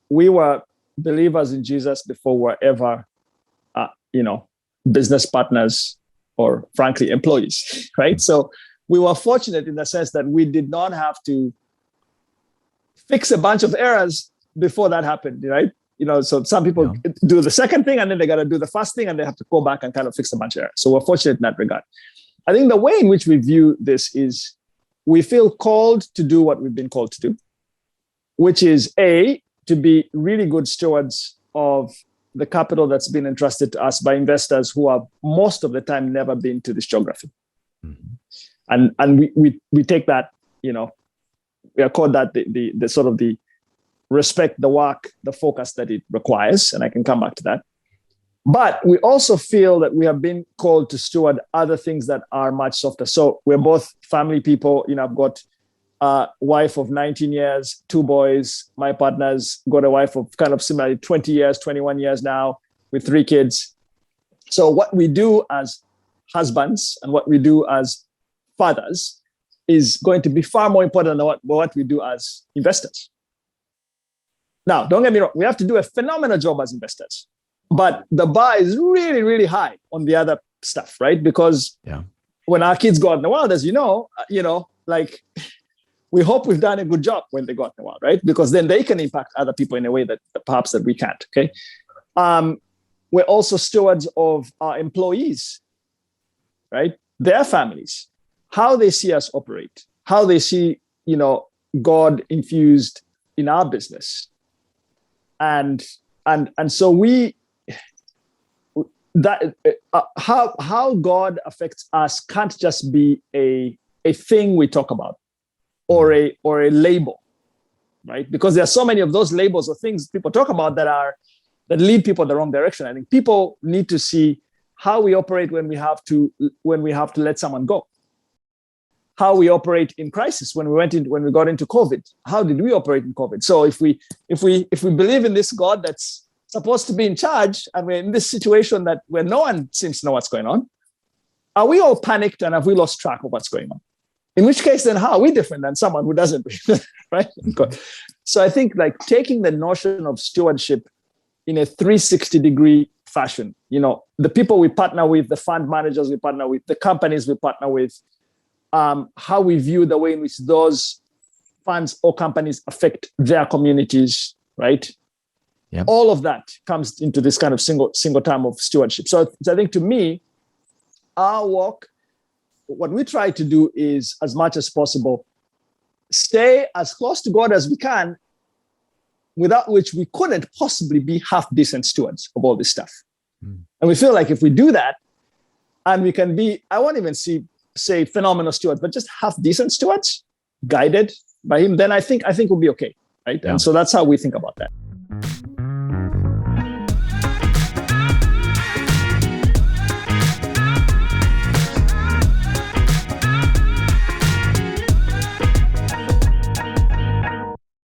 we were believers in Jesus before we were ever, business partners or frankly, employees, right? So we were fortunate in the sense that we did not have to fix a bunch of errors before that happened, right? So some people do the second thing and then they got to do the first thing and they have to go back and kind of fix a bunch of errors. So we're fortunate in that regard. I think the way in which we view this is we feel called to do what we've been called to do, which is to be really good stewards of the capital that's been entrusted to us by investors who have most of the time never been to this geography. Mm-hmm. And we take that, we are called that the sort of the respect, the work, the focus that it requires. And I can come back to that. But we also feel that we have been called to steward other things that are much softer. So we're both family people. I've got a wife of 19 years, 2 boys. My partner's got a wife of kind of similarly 20 years, 21 years now with 3 kids. So what we do as husbands and what we do as fathers is going to be far more important than what we do as investors. Now, don't get me wrong. We have to do a phenomenal job as investors. But the bar is really, really high on the other stuff, right? Because when our kids go out in the world, as we hope we've done a good job when they go out in the world, right? Because then they can impact other people in a way that perhaps that we can't, okay? We're also stewards of our employees, right? Their families, how they see us operate, how they see, God infused in our business. And so how God affects us can't just be a thing we talk about or a label, right? Because there are so many of those labels or things people talk about that lead people in the wrong direction. I think people need to see how we operate when we have to let someone go. How we operate in crisis when we got into COVID. How did we operate in COVID? So if we believe in this God that's supposed to be in charge, and we're in this situation where no one seems to know what's going on, are we all panicked and have we lost track of what's going on? In which case, then how are we different than someone who doesn't, right? So I think taking the notion of stewardship in a 360-degree fashion, the people we partner with, the fund managers we partner with, the companies we partner with, how we view the way in which those funds or companies affect their communities, right? Yep. All of that comes into this kind of single term of stewardship. So I think to me, our work, what we try to do is, as much as possible, stay as close to God as we can, without which we couldn't possibly be half-decent stewards of all this stuff. Mm. And we feel like if we do that, and we can be, I won't even say phenomenal stewards, but just half-decent stewards, guided by Him, then I think we'll be okay, right? Yeah. And so that's how we think about that.